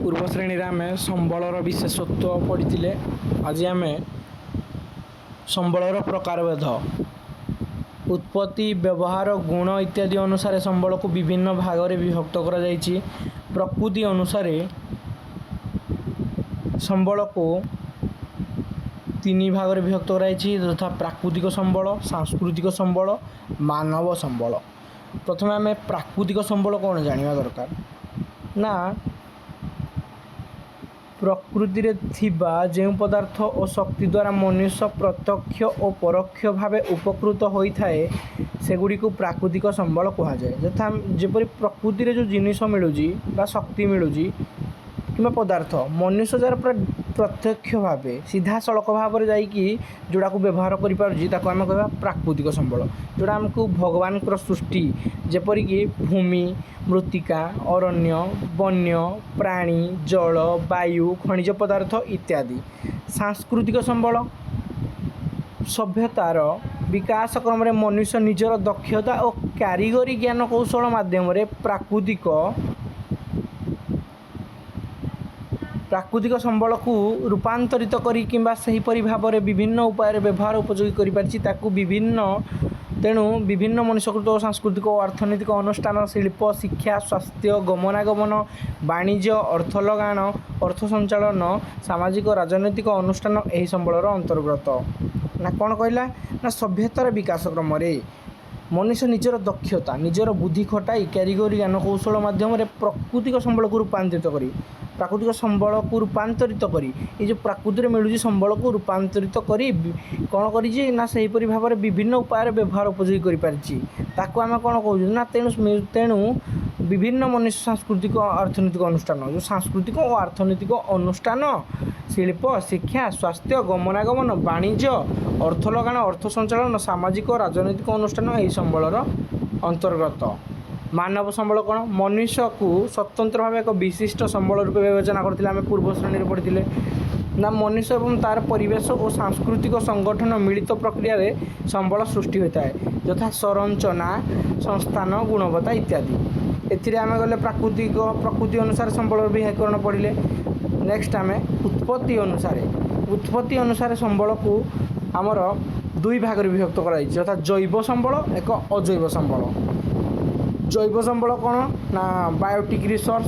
पूर्व श्रेणी रे आमे संबलर विशेषत्व पढ़ी आज आम संबलर प्रकारभेद उत्पत्ति व्यवहार गुण इत्यादि अनुसार संबल को विभिन्न भाग में विभक्त कर प्रकृति अनुसार संबल को तीन भाग में विभक्त कराई तथा प्राकृतिक संबल सांस्कृतिक संबल मानव संबल। प्रथम आम प्राकृतिक संबल कौन जाना दरकार ना प्रकृति रे थिबा जो पदार्थ और शक्ति द्वारा मनुष्य प्रत्यक्ष और परोक्ष भाव उपकृत होता है सेगुड़ी को प्राकृतिक संबल कह जाए। यथा जपरी प्रकृति रे जो जिनिस मिलूँ बा शक्ति मिलूँ कि पदार्थ मनुष्य जार प्रत्यक्ष भाव सीधा सड़क भाव में जाकि जोड़ा को व्यवहार करें कह प्राकृतिक संबल जोड़ा आमको भगवान सृष्टि जेपरिक भूमि मृत्तिका अरण्य वन्य प्राणी जल वायु खनिज पदार्थ इत्यादि। सांस्कृतिक संबल सभ्यतार विकास क्रम में मनुष्य निजर दक्षता और कारीगरी ज्ञान कौशल माध्यम प्राकृतिक संबल को रूपांतरित करी किंबा सहीपरि भाव में विभिन्न उपाय व्यवहार उपयोगी कर विभिन्न तेणु विभिन्न मनुष्यकृत और सांस्कृतिक और अर्थनैतिक अनुष्ठान शिल्प शिक्षा स्वास्थ्य गमनागमन वाणिज्य अर्थ लगान अर्थ संचालन सामाजिक और राजनैतिक अनुष्ठान यही संबलर अंतर्गत ना कौन कहला ना सभ्यतार विकास क्रम मनुष्य निजर दक्षता निजर बुद्धि खटाई कारीगरी ज्ञान कौशल माध्यम प्राकृतिक संबल को रूपांतरित करी प्राकृतिक संबल को रूपांतरित करी ये जो प्रकृति में मिलूँ संबल को रूपांतरित करी कौन करी सहीपरि भाव में विभिन्न उपाय व्यवहार उपयोगी कर आम कौन कहूँ ना तेणु विभिन्न मनुष्य सांस्कृतिक अर्थनैतिक अनुष्ठान जो सांस्कृतिक और अर्थनैतिक अनुष्ठान शिल्प शिक्षा स्वास्थ्य गमनागमन वाणिज्य अर्थ लगान अर्थ संचालन सामाजिक और राजनैतिक अनुष्ठान यही संबलर अंतर्गत। मानव संबल कौन मनुष्य को स्वतंत्र भाव एक विशिष्ट संबल रूप विवेचना करते आम पूर्व श्रेणी पढ़ी ना मनुष्य और तार परिवेश और सांस्कृतिक संगठन मिलित प्रक्रिया रे संबल सृष्टि होता है यथा संरचना संस्थान गुणवत्ता इत्यादि। एथिरे आम गले प्रकृति अनुसार संबल व्याकरण पढ़ले। नेक्स्ट आम उत्पत्ति अनुसार संबल को आमर दुई भाग में विभक्त कराई यथा जैव संबल एक अजैव संबल। जैव संबल कौन ना बायोटिक रिसोर्स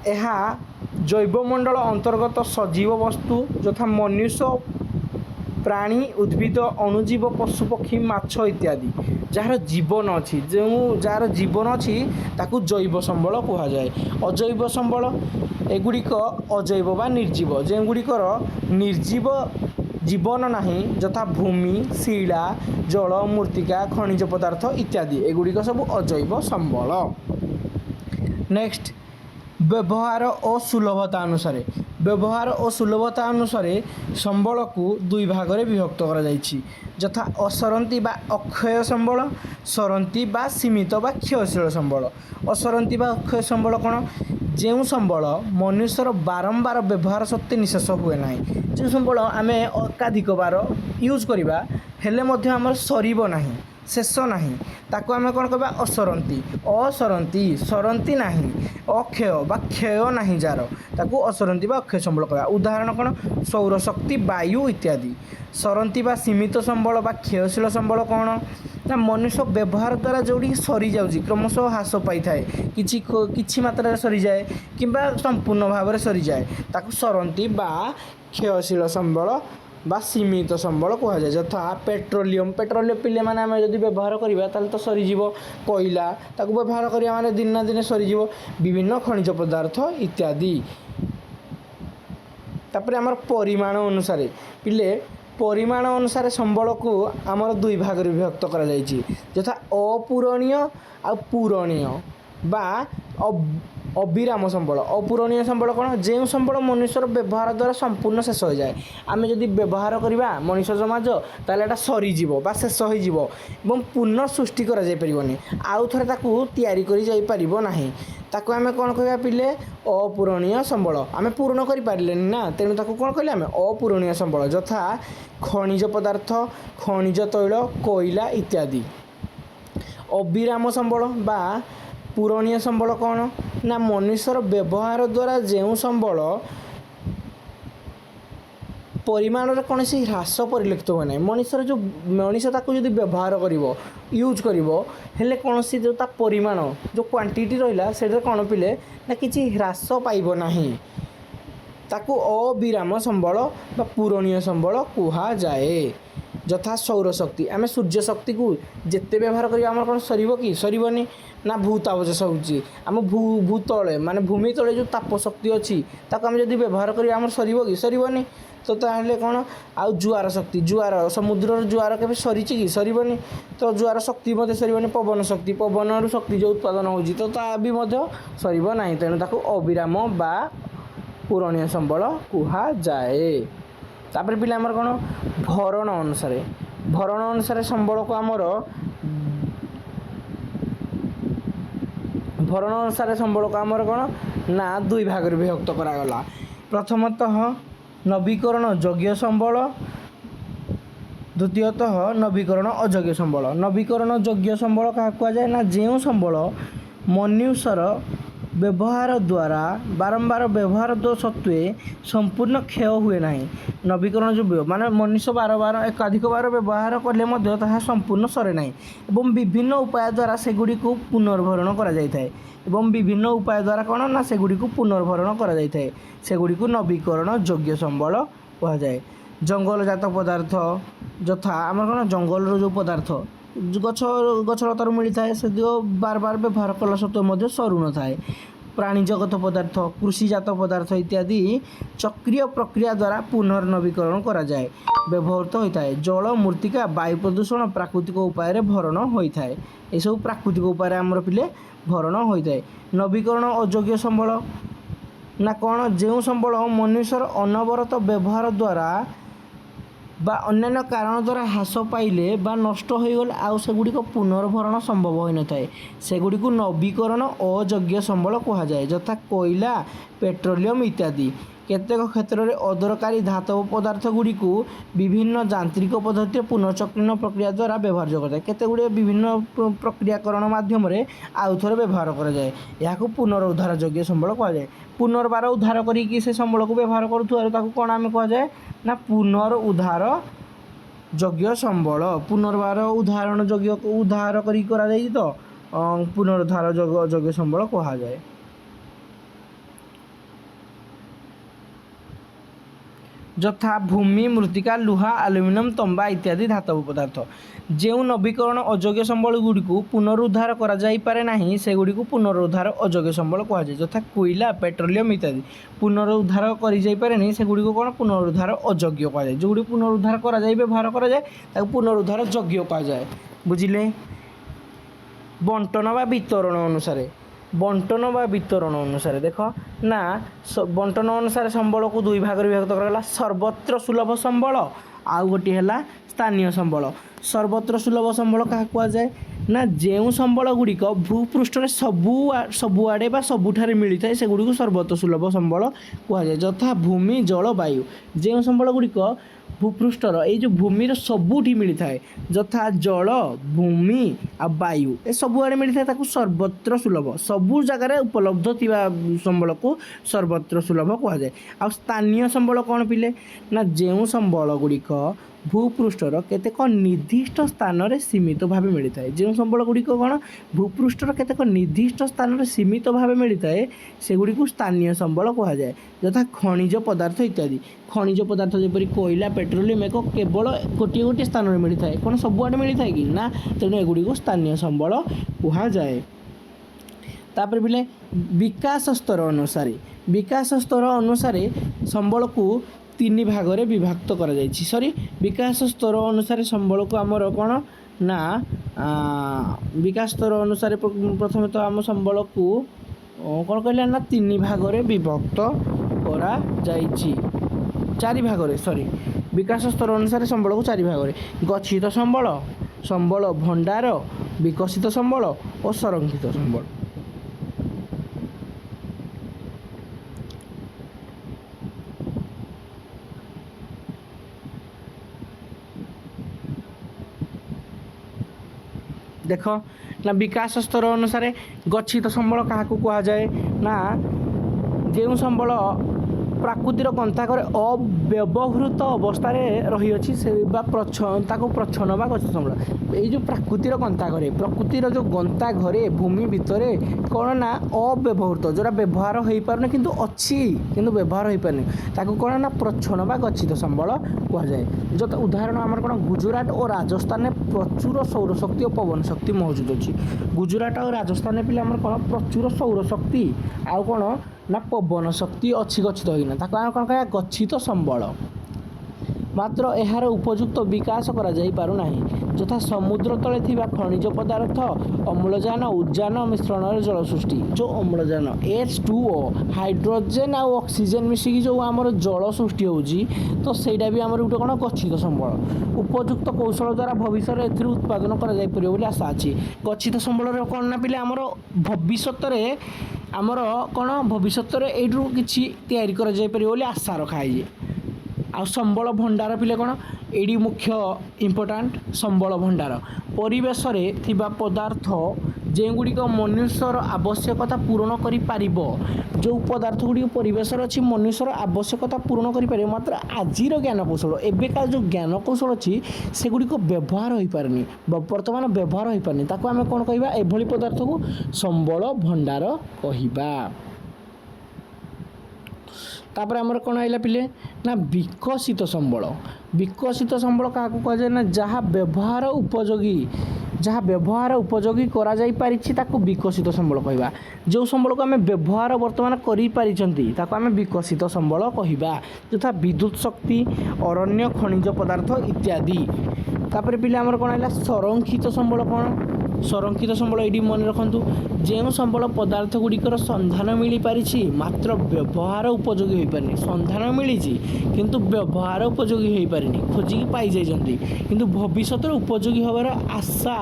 यह जैवमंडल अंतर्गत सजीव वस्तु यथा मनुष्य प्राणी उद्भिद अणुजीव पशुपक्षी माछ इत्यादि जार जीवन अच्छी जो जार जीवन अच्छी ताकू जैव संबल कह जाए। अजैव संबल एगुड़िक अजैव बा निर्जीव जो गुड़िकर निर्जीव जीवन नहीं यथा भूमि शिला जल मृत्तिका खनिज पदार्थ इत्यादि एगुड़िक सब अजैव संबल। नेक्स्ट व्यवहार और सुलभता अनुसार संबल को दुई भाग में विभक्त कर यथा असरंती बा अक्षय संबल सरंती बा सीमित बा क्षयशील संबल। असरंती बा अक्षय संबल कौन जो संबल मनुष्यर बारंबार व्यवहार सत्वे निशेष हुए ना जो संबल आम एकाधिक बार यूज करवा हेले मध्य आमर सरीब नहीं शेष नहीं ताको आम कौन कह असरंती असरंती सरंती नहीं अक्षय बा क्षय नहीं जार ताको असरंती बा अक्षय संबल कह। उदाहरण कौन सौरशक्ति वायु इत्यादि। सरंती बा सीमित संबल बा क्षयशील संबल कौन ना मनुष्य व्यवहार द्वारा जोड़ी सरी जाऊँगी क्रमशः ह्रास पाई थाए किछि मात्रा सरी जाए किंबा संपूर्ण भाव में सरी जाए ताको सरंती बा क्षयशील संबल बा सीमित संबल कह जाए। यथा पेट्रोलियम पिले माने आम जब व्यवहार करवा तो सरीज कोयला ताको व्यवहार करिया माने दिन ना दिन सरीज विभिन्न खनिज पदार्थ इत्यादि। तापर आमर परिमाण अनुसार पिले परिमाण अनुसार संबल को आमर दुई भाग में विभक्त कर यथा अपूरणीय आ पूरणीय बा अविराम संबल। अपूरणीय संबल कौन जो संबल मनुष्यर व्यवहार द्वारा संपूर्ण शेष हो जाए आम जदि व्यवहार करवा मनुष्य समाज ताले सरीज बा शेष हो पुनः सृष्टि कर आउ थे तैयारी कर ताको आम कौन कह पिले अपूरणीय संबल आम पूर्ण कर ना तेणु ताको कौन कहले आम अपूरणीय संबल यथा खनिज पदार्थ खनिज तैल कोयला इत्यादि। अविराम संबल बा ପୂରଣୀୟ ସମ୍ବଳ କ'ଣ ନା ମନୁଷ୍ୟର ବ୍ୟବହାର ଦ୍ୱାରା ଯେଉଁ ସମ୍ବଳ ପରିମାଣରେ କୌଣସି ହ୍ରାସ ପରିଲକ୍ଷିତ ହୁଏ ନାହିଁ। ମଣିଷ ତାକୁ ଯଦି ବ୍ୟବହାର କରିବ ୟୁଜ୍ କରିବ ହେଲେ କୌଣସି ଯେଉଁ ତା ପରିମାଣ ଯେଉଁ କ୍ୱାଣ୍ଟିଟି ରହିଲା ସେଇଟାରେ କ'ଣ ପିଲେ ନା କିଛି ହ୍ରାସ ପାଇବ ନାହିଁ। ତାକୁ ଅବିରାମ ସମ୍ବଳ ବା ପୂରଣୀୟ ସମ୍ବଳ କୁହାଯାଏ। ଯଥା ସୌରଶକ୍ତି, ଆମେ ସୂର୍ଯ୍ୟ ଶକ୍ତିକୁ ଯେତେ ବ୍ୟବହାର କରିବା ଆମର କ'ଣ ସରିବ କି? ସରିବନି ନା। ଭୂତାପଚାଷ ହେଉଛି ଆମ ଭୂତଳେ ମାନେ ଭୂମି ତଳେ ଯେଉଁ ତାପ ଶକ୍ତି ଅଛି ତାକୁ ଆମେ ଯଦି ବ୍ୟବହାର କରିବା ଆମର ସରିବ କି? ସରିବନି। ତ ତାହେଲେ କ'ଣ ଆଉ ଜୁଆର ଶକ୍ତି, ଜୁଆର ସମୁଦ୍ରର ଜୁଆର କେବେ ସରିଛି କି? ସରିବନି। ତ ଜୁଆର ଶକ୍ତି ମଧ୍ୟ ସରିବନି। ପବନ ଶକ୍ତି, ପବନରୁ ଶକ୍ତି ଯେଉଁ ଉତ୍ପାଦନ ହେଉଛି ତ ତା ବି ମଧ୍ୟ ସରିବ ନାହିଁ। ତେଣୁ ତାକୁ ଅବିରାମ ବା ପୂରଣୀୟ ସମ୍ବଳ କୁହାଯାଏ। ତାପରେ ପିଲା ଆମର କ'ଣ ଭରଣ ଅନୁସାରେ ସମ୍ବଳକୁ ଆମର କ'ଣ ନା ଦୁଇ ଭାଗରେ ବିଭକ୍ତ କରାଗଲା। ପ୍ରଥମତଃ ନବୀକରଣ ଯୋଗ୍ୟ ସମ୍ବଳ, ଦ୍ୱିତୀୟତଃ ନବୀକରଣ ଅଯୋଗ୍ୟ ସମ୍ବଳ। ନବୀକରଣ ଯୋଗ୍ୟ ସମ୍ବଳ କାହାକୁ କୁହାଯାଏ ନା ଯେଉଁ ସମ୍ବଳ ମନୁଷ୍ୟର ବ୍ୟବହାର ଦ୍ୱାରା ବାରମ୍ବାର ବ୍ୟବହାର ସତ୍ତ୍ୱେ ସମ୍ପୂର୍ଣ୍ଣ କ୍ଷୟ ହୁଏ ନାହିଁ। ନବୀକରଣ ଯୋଗ୍ୟ ମାନେ ମନୁଷ୍ୟ ଏକାଧିକ ବାର ବ୍ୟବହାର କଲେ ମଧ୍ୟ ତାହା ସମ୍ପୂର୍ଣ୍ଣ ସରେ ନାହିଁ ଏବଂ ବିଭିନ୍ନ ଉପାୟ ଦ୍ୱାରା ସେଗୁଡ଼ିକୁ ପୁନର୍ଭରଣ କରାଯାଇଥାଏ। ସେଗୁଡ଼ିକୁ ନବୀକରଣ ଯୋଗ୍ୟ ସମ୍ବଳ କୁହାଯାଏ। ଜଙ୍ଗଲଜାତ ପଦାର୍ଥ ଯଥା ଆମର କ'ଣ ଜଙ୍ଗଲର ଯେଉଁ ପଦାର୍ଥ ଗଛଲତାରୁ ମିଳିଥାଏ ସେଗୁଡ଼ିକ ବାରବାର ବ୍ୟବହାର କଲା ସତ୍ତ୍ୱେ ମଧ୍ୟ ସରୁନଥାଏ। ପ୍ରାଣୀଜଗତ ପଦାର୍ଥ, କୃଷିଜାତ ପଦାର୍ଥ ଇତ୍ୟାଦି ଚକ୍ରୀୟ ପ୍ରକ୍ରିୟା ଦ୍ୱାରା ପୁନର୍ନବୀକରଣ କରାଯାଏ ବ୍ୟବହୃତ ହୋଇଥାଏ। ଜଳ, ମୃତ୍ତିକା, ବାୟୁ ପ୍ରଦୂଷଣ ପ୍ରାକୃତିକ ଉପାୟରେ ଭରଣ ହୋଇଥାଏ। ଏସବୁ ପ୍ରାକୃତିକ ଉପାୟରେ ଆମର ପିଲେ ଭରଣ ହୋଇଥାଏ। ନବୀକରଣ ଅଯୋଗ୍ୟ ସମ୍ବଳ ନା କ'ଣ ଯେଉଁ ସମ୍ବଳ ମନୁଷ୍ୟର ଅନବରତ ବ୍ୟବହାର ଦ୍ୱାରା ବା ଅନ୍ୟାନ୍ୟ କାରଣ ଦ୍ୱାରା ହ୍ରାସ ପାଇଲେ ବା ନଷ୍ଟ ହୋଇଗଲେ ଆଉ ସେଗୁଡ଼ିକ ପୁନର୍ଭରଣ ସମ୍ଭବ ହୋଇନଥାଏ ସେଗୁଡ଼ିକୁ ନବୀକରଣ ଅଯୋଗ୍ୟ ସମ୍ବଳ କୁହାଯାଏ। ଯଥା କୋଇଲା, ପେଟ୍ରୋଲିୟମ୍ ଇତ୍ୟାଦି। କେତେକ କ୍ଷେତ୍ରରେ ଅଦରକାରୀ ଧାତବ ପଦାର୍ଥଗୁଡ଼ିକୁ ବିଭିନ୍ନ ଯାନ୍ତ୍ରିକ ପଦ୍ଧତିରେ ପୁନଃଚକ୍ରଣ ପ୍ରକ୍ରିୟା ଦ୍ୱାରା ବ୍ୟବହାରଯୋଗ୍ୟ କରାଯାଏ। କେତେଗୁଡ଼ିଏ ବିଭିନ୍ନ ପ୍ରକ୍ରିୟାକରଣ ମାଧ୍ୟମରେ ଆଉ ଥରେ ବ୍ୟବହାର କରାଯାଏ। ଏହାକୁ ପୁନରୁଦ୍ଧାର ଯୋଗ୍ୟ ସମ୍ବଳ କୁହାଯାଏ। ପୁନର୍ବାର ଉଦ୍ଧାର କରିକି ସେ ସମ୍ବଳକୁ ବ୍ୟବହାର କରୁଥିବାରୁ ତାକୁ କ'ଣ ଆମେ କୁହାଯାଏ ନା ପୁନରୁଦ୍ଧାର ଯୋଗ୍ୟ ସମ୍ବଳ। ପୁନର୍ବାର ଉଦ୍ଧାର କରିକି କରାଯାଇଛି ତ ପୁନରୁଦ୍ଧାର ଯୋଗ୍ୟ ସମ୍ବଳ କୁହାଯାଏ। ଯଥା ଭୂମି, ମୃତ୍ତିକା, ଲୁହା, ଆଲୁମିନିୟମ୍, ତମ୍ବା ଇତ୍ୟାଦି ଧାତବ ପଦାର୍ଥ। ଯେଉଁ ନବୀକରଣ ଅଯୋଗ୍ୟ ସମ୍ବଳଗୁଡ଼ିକୁ ପୁନରୁଦ୍ଧାର କରାଯାଇପାରେ ନାହିଁ ସେଗୁଡ଼ିକୁ ପୁନରୁଦ୍ଧାର ଅଯୋଗ୍ୟ ସମ୍ବଳ କୁହାଯାଏ। ଯଥା କୋଇଲା, ପେଟ୍ରୋଲିୟମ୍ ଇତ୍ୟାଦି ପୁନରୁଦ୍ଧାର କରିଯାଇପାରେନି ସେଗୁଡ଼ିକୁ କ'ଣ ପୁନରୁଦ୍ଧାର ଅଯୋଗ୍ୟ କୁହାଯାଏ। ଯେଉଁଗୁଡ଼ିକୁ ପୁନରୁଦ୍ଧାର କରାଯାଇ ବ୍ୟବହାର କରାଯାଏ ତାକୁ ପୁନରୁଦ୍ଧାର ଯୋଗ୍ୟ କୁହାଯାଏ। ବୁଝିଲେ? ବଣ୍ଟନ ବା ବିତରଣ ଅନୁସାରେ ଦେଖ ନା ବଣ୍ଟନ ଅନୁସାରେ ସମ୍ବଳକୁ ଦୁଇ ଭାଗରେ ବିଭକ୍ତ କରାଗଲା। ସର୍ବତ୍ର ସୁଲଭ ସମ୍ବଳ ଆଉ ଗୋଟିଏ ହେଲା ସ୍ଥାନୀୟ ସମ୍ବଳ। ସର୍ବତ୍ର ସୁଲଭ ସମ୍ବଳ କାହାକୁ କୁହାଯାଏ ନା ଯେଉଁ ସମ୍ବଳ ଗୁଡ଼ିକ ଭୂପୃଷ୍ଠରେ ସବୁଆଡ଼େ ବା ସବୁଠାରେ ମିଳିଥାଏ ସେଗୁଡ଼ିକୁ ସର୍ବତ୍ର ସୁଲଭ ସମ୍ବଳ କୁହାଯାଏ। ଯଥା ଭୂମି, ଜଳ, ବାୟୁ। ଯେଉଁ ସମ୍ବଳ ଗୁଡ଼ିକ ଭୂପୃଷ୍ଠର ଏଇ ଯେଉଁ ଭୂମିର ସବୁଠି ମିଳିଥାଏ ଯଥା ଜଳ, ଭୂମି ଆଉ ବାୟୁ ଏ ସବୁଆଡ଼େ ମିଳିଥାଏ ତାକୁ ସର୍ବତ୍ର ସୁଲଭ। ସବୁ ଜାଗାରେ ଉପଲବ୍ଧ ଥିବା ସମ୍ବଳକୁ ସର୍ବତ୍ର ସୁଲଭ କୁହାଯାଏ। ଆଉ ସ୍ଥାନୀୟ ସମ୍ବଳ କ'ଣ ପିଲେ ନା ଯେଉଁ ସମ୍ବଳ ଗୁଡ଼ିକ ଭୂପୃଷ୍ଠର କେତେକ ନିର୍ଦ୍ଦିଷ୍ଟ ସ୍ଥାନରେ ସୀମିତ ଭାବେ ମିଳିଥାଏ। ଯେଉଁ ସମ୍ବଳ ଗୁଡ଼ିକ କ'ଣ ଭୂପୃଷ୍ଠର କେତେକ ନିର୍ଦ୍ଦିଷ୍ଟ ସ୍ଥାନରେ ସୀମିତ ଭାବେ ମିଳିଥାଏ ସେଗୁଡ଼ିକୁ ସ୍ଥାନୀୟ ସମ୍ବଳ କୁହାଯାଏ। ଯଥା ଖଣିଜ ପଦାର୍ଥ ଇତ୍ୟାଦି। ଖଣିଜ ପଦାର୍ଥ ଯେପରି କୋଇଲା, ପେଟ୍ରୋଲିୟମ୍ କେବଳ ଗୋଟିଏ ସ୍ଥାନରେ ମିଳିଥାଏ। କ'ଣ ସବୁଆଡ଼େ ମିଳିଥାଏ କି ନା? ତେଣୁ ଏଗୁଡ଼ିକୁ ସ୍ଥାନୀୟ ସମ୍ବଳ କୁହାଯାଏ। ତାପରେ ପିଲେ ବିକାଶ ସ୍ତର ଅନୁସାରେ ସମ୍ବଳକୁ ତିନି ଭାଗରେ ବିଭକ୍ତ କରାଯାଇଛି। ବିକାଶ ସ୍ତର ଅନୁସାରେ ସମ୍ବଳକୁ ଆମର କ'ଣ ନା ବିକାଶ ସ୍ତର ଅନୁସାରେ ପ୍ରଥମେ ତ ଆମ ସମ୍ବଳକୁ କ'ଣ କହିଲେ ନା ତିନି ଭାଗରେ ବିଭକ୍ତ କରାଯାଇଛି। ବିକାଶ ସ୍ତର ଅନୁସାରେ ସମ୍ବଳକୁ ଚାରି ଭାଗରେ ଗଚ୍ଛିତ ସମ୍ବଳ ଭଣ୍ଡାର, ବିକଶିତ ସମ୍ବଳ ଓ ସଂରକ୍ଷିତ ସମ୍ବଳ। देख ना विकास स्तर अनुसार गच्छित संबल क्या कहुए ना जो संबल प्राकृतिर गंताकर अव्यवहृत अवस्था रही से प्रच्छन्न बा गच्छित संबल ये जो प्राकृतिर गंताघरे प्रकृतिर जो गंता घरे भूमि भितर कौन ना अव्यवहृत जोरा व्यवहार हो पारने किंतु अच्छी किंतु व्यवहार हो पारनी ताको कौन ना प्रच्छन्न बा गच्छित संबल कहुए जो उदाहरण आमर कौन गुजरात और राजस्थान में प्रचुर सौरशक्ति और पवन शक्ति मौजूद अच्छी गुजरात और राजस्थान पे आम कौन प्रचुर सौरशक्ति आउ कौन ना पवन शक्ति अच्छी गच्छित होना ताको आम कौन कह गच्छित संबल मात्र यार उपयुक्त विकास करा जाई पारु नाही यथा समुद्र तले थिबा खनिज पदार्थ अम्लजान उद्जान मिश्रण जल सृष्टि जो अम्लजान H2O हाइड्रोजेन आ ऑक्सीजन मिसिकी जो आमर जल सृष्टि होउची तो सेटा भी आमर गोटे कौन गच्छित संबल उपयुक्त कौशल द्वारा भविष्य में उत्पादन करा जाई परियो बोली आशा अछि गच्छित संबल कौन ना पिले आमर भविष्य में आमर कौन भविष्य में एठू किछि तैयारी करा जाई परियो बोली आशा रखाई आ संबल भंडार पिले कौन एडी मुख्य इम्पोर्टाट संबल भंडार परिवेश रे थिबा पदार्थ जेगुड़िक मनुष्यर आवश्यकता पूरण करि पारिबो जो पदार्थ गुड़ी परिवेश अच्छी मनुष्यर आवश्यकता पूरण करें मात्र आजिर ज्ञान कौशल एबेका जो ज्ञान कौशल अच्छी सेगुड़िक व्यवहार हो पारनी बर्तमान व्यवहार हो पारनी ताको आमे कौन कहबा एभली पदार्थ को संबल भंडार कहबा तापर आमर कौन आइला पिले ना विकसित संबल क्या कहुए ना जहाँ व्यवहार उपयोगी करा जाई पारिछि ताको विकसित संबल कहबा जो संबल को आम व्यवहार वर्तमान करि पारिछंती ताको आम विकसित संबल कहबा यथा विद्युत शक्ति अरण्य खनिज पदार्थ इत्यादि तापर पिले आमर कौन आइला संरक्षित संबल कौन संरक्षित संबल ये मन रखु जो संबल पदार्थ गुड़िकर संधान मिल पारी मात्र व्यवहार उपयोगी हो पारनी संधान मिली किंतु व्यवहार उपयोगी हो पारनी खोजिकी पाई जाइछंती किंतु भविष्य उपयोगी होवार आशा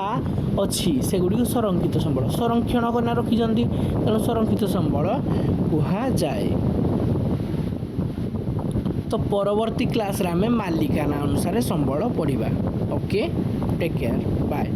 अच्छी सेगुड़ी संरक्षित संबल संरक्षण करना रखिछंती तेणु संरक्षित संबल कहा जाए। तो परवर्ती क्लास रे आमे मालिकाना अनुसार संबल पढ़िबा। Okay take care bye.